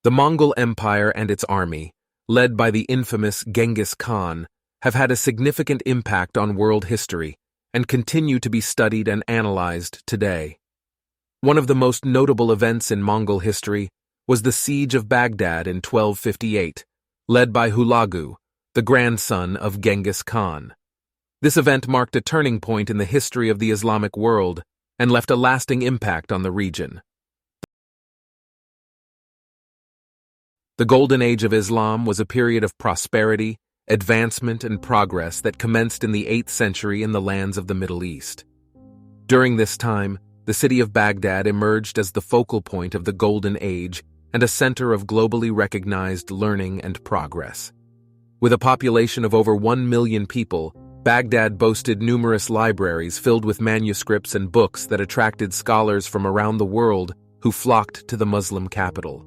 The Mongol Empire and its army, led by the infamous Genghis Khan, have had a significant impact on world history and continue to be studied and analyzed today. One of the most notable events in Mongol history was the siege of Baghdad in 1258, led by Hulagu, the grandson of Genghis Khan. This event marked a turning point in the history of the Islamic world and left a lasting impact on the region. The Golden Age of Islam was a period of prosperity, advancement, and progress that commenced in the 8th century in the lands of the Middle East. During this time, the city of Baghdad emerged as the focal point of the Golden Age and a center of globally recognized learning and progress. With a population of over 1 million people, Baghdad boasted numerous libraries filled with manuscripts and books that attracted scholars from around the world who flocked to the Muslim capital.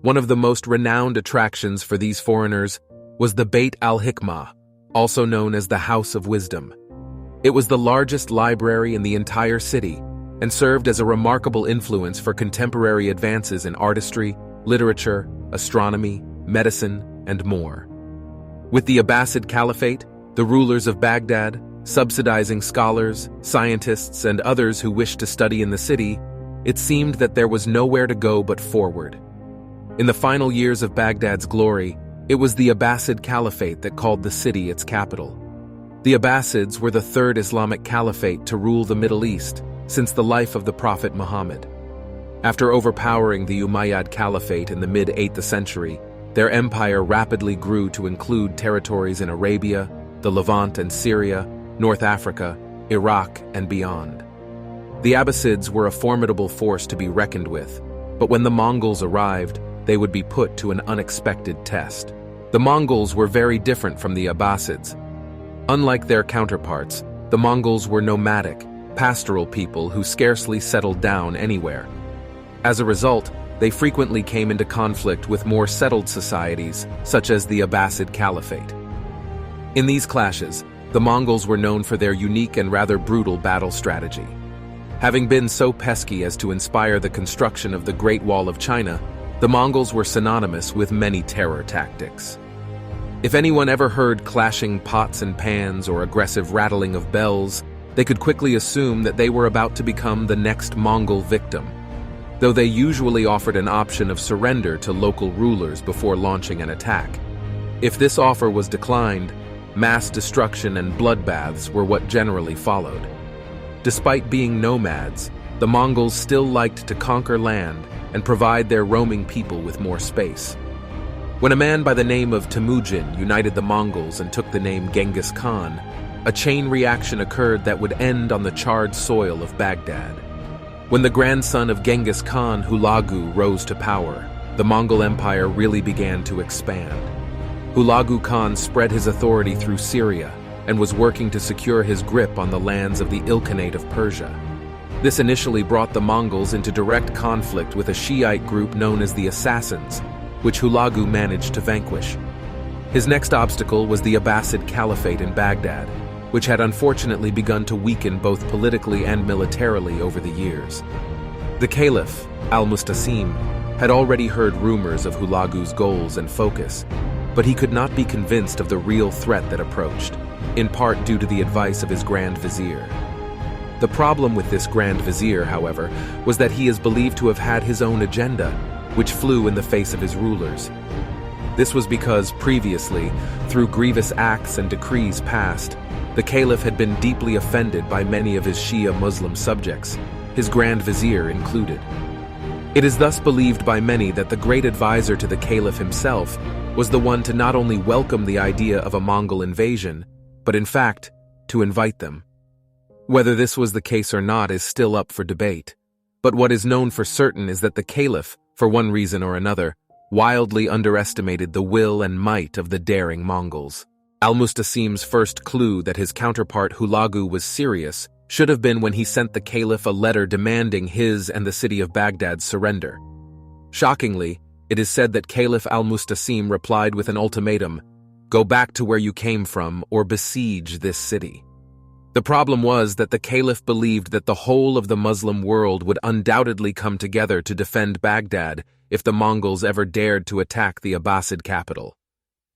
One of the most renowned attractions for these foreigners was the Beit al-Hikmah, also known as the House of Wisdom. It was the largest library in the entire city and served as a remarkable influence for contemporary advances in artistry, literature, astronomy, medicine, and more. With the Abbasid Caliphate, the rulers of Baghdad, subsidizing scholars, scientists, and others who wished to study in the city, it seemed that there was nowhere to go but forward. In the final years of Baghdad's glory, it was the Abbasid Caliphate that called the city its capital. The Abbasids were the third Islamic caliphate to rule the Middle East since the life of the Prophet Muhammad. After overpowering the Umayyad Caliphate in the mid-8th century, their empire rapidly grew to include territories in Arabia, the Levant and Syria, North Africa, Iraq, and beyond. The Abbasids were a formidable force to be reckoned with, but when the Mongols arrived, they would be put to an unexpected test. The Mongols were very different from the Abbasids. Unlike their counterparts, the Mongols were nomadic, pastoral people who scarcely settled down anywhere. As a result, they frequently came into conflict with more settled societies, such as the Abbasid Caliphate. In these clashes, the Mongols were known for their unique and rather brutal battle strategy. Having been so pesky as to inspire the construction of the Great Wall of China, the Mongols were synonymous with many terror tactics. If anyone ever heard clashing pots and pans or aggressive rattling of bells, they could quickly assume that they were about to become the next Mongol victim, though they usually offered an option of surrender to local rulers before launching an attack. If this offer was declined, mass destruction and bloodbaths were what generally followed. Despite being nomads, the Mongols still liked to conquer land and provide their roaming people with more space. When a man by the name of Temujin united the Mongols and took the name Genghis Khan, a chain reaction occurred that would end on the charred soil of Baghdad. When the grandson of Genghis Khan, Hulagu, rose to power, the Mongol Empire really began to expand. Hulagu Khan spread his authority through Syria and was working to secure his grip on the lands of the Ilkhanate of Persia. This initially brought the Mongols into direct conflict with a Shiite group known as the Assassins, which Hulagu managed to vanquish. His next obstacle was the Abbasid Caliphate in Baghdad, which had unfortunately begun to weaken both politically and militarily over the years. The Caliph, al-Mustasim, had already heard rumors of Hulagu's goals and focus, but he could not be convinced of the real threat that approached, in part due to the advice of his Grand Vizier. The problem with this Grand Vizier, however, was that he is believed to have had his own agenda, which flew in the face of his rulers. This was because, previously, through grievous acts and decrees passed, the Caliph had been deeply offended by many of his Shia Muslim subjects, his Grand Vizier included. It is thus believed by many that the great advisor to the Caliph himself was the one to not only welcome the idea of a Mongol invasion, but in fact, to invite them. Whether this was the case or not is still up for debate, but what is known for certain is that the Caliph, for one reason or another, wildly underestimated the will and might of the daring Mongols. Al-Mustasim's first clue that his counterpart Hulagu was serious should have been when he sent the Caliph a letter demanding his and the city of Baghdad's surrender. Shockingly, it is said that Caliph al-Mustasim replied with an ultimatum: "Go back to where you came from or besiege this city." The problem was that the Caliph believed that the whole of the Muslim world would undoubtedly come together to defend Baghdad if the Mongols ever dared to attack the Abbasid capital.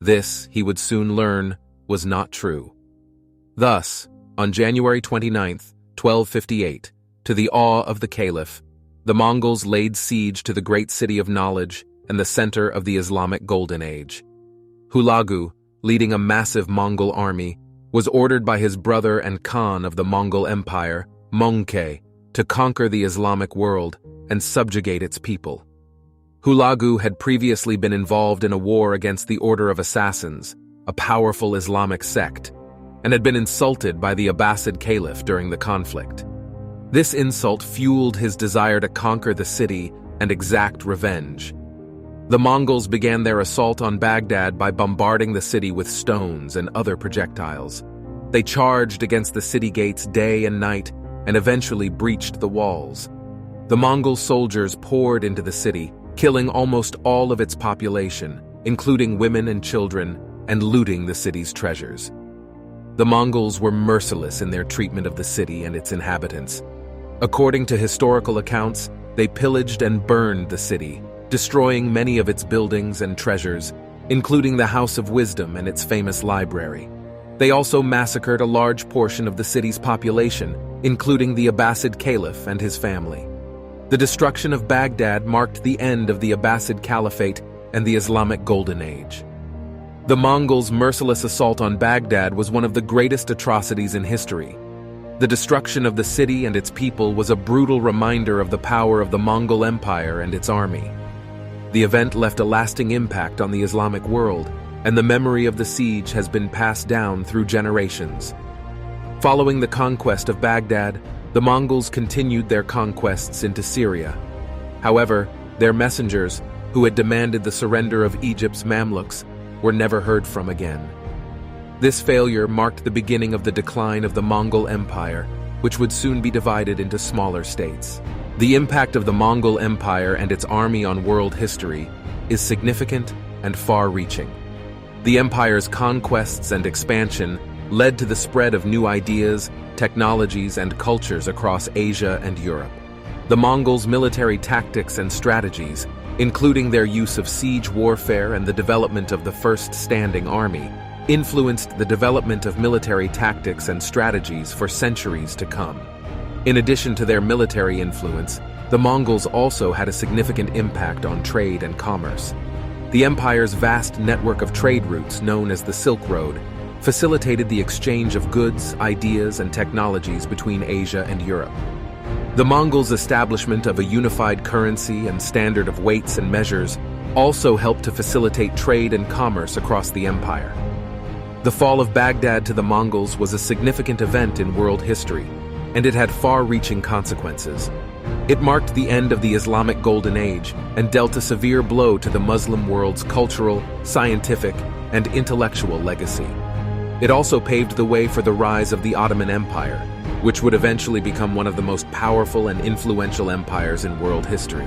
This, he would soon learn, was not true. Thus, on January 29, 1258, to the awe of the Caliph, the Mongols laid siege to the great city of knowledge and the center of the Islamic Golden Age. Hulagu, leading a massive Mongol army, was ordered by his brother and Khan of the Mongol Empire, Mongke, to conquer the Islamic world and subjugate its people. Hulagu had previously been involved in a war against the Order of Assassins, a powerful Islamic sect, and had been insulted by the Abbasid Caliph during the conflict. This insult fueled his desire to conquer the city and exact revenge. The Mongols began their assault on Baghdad by bombarding the city with stones and other projectiles. They charged against the city gates day and night and eventually breached the walls. The Mongol soldiers poured into the city, killing almost all of its population, including women and children, and looting the city's treasures. The Mongols were merciless in their treatment of the city and its inhabitants. According to historical accounts, they pillaged and burned the city, destroying many of its buildings and treasures, including the House of Wisdom and its famous library. They also massacred a large portion of the city's population, including the Abbasid Caliph and his family. The destruction of Baghdad marked the end of the Abbasid Caliphate and the Islamic Golden Age. The Mongols' merciless assault on Baghdad was one of the greatest atrocities in history. The destruction of the city and its people was a brutal reminder of the power of the Mongol Empire and its army. The event left a lasting impact on the Islamic world, and the memory of the siege has been passed down through generations. Following the conquest of Baghdad, the Mongols continued their conquests into Syria. However, their messengers, who had demanded the surrender of Egypt's Mamluks, were never heard from again. This failure marked the beginning of the decline of the Mongol Empire, which would soon be divided into smaller states. The impact of the Mongol Empire and its army on world history is significant and far-reaching. The empire's conquests and expansion led to the spread of new ideas, technologies, and cultures across Asia and Europe. The Mongols' military tactics and strategies, including their use of siege warfare and the development of the first standing army, influenced the development of military tactics and strategies for centuries to come. In addition to their military influence, the Mongols also had a significant impact on trade and commerce. The empire's vast network of trade routes, known as the Silk Road, facilitated the exchange of goods, ideas, and technologies between Asia and Europe. The Mongols' establishment of a unified currency and standard of weights and measures also helped to facilitate trade and commerce across the empire. The fall of Baghdad to the Mongols was a significant event in world history, and it had far-reaching consequences. It marked the end of the Islamic Golden Age and dealt a severe blow to the Muslim world's cultural, scientific, and intellectual legacy. It also paved the way for the rise of the Ottoman Empire, which would eventually become one of the most powerful and influential empires in world history.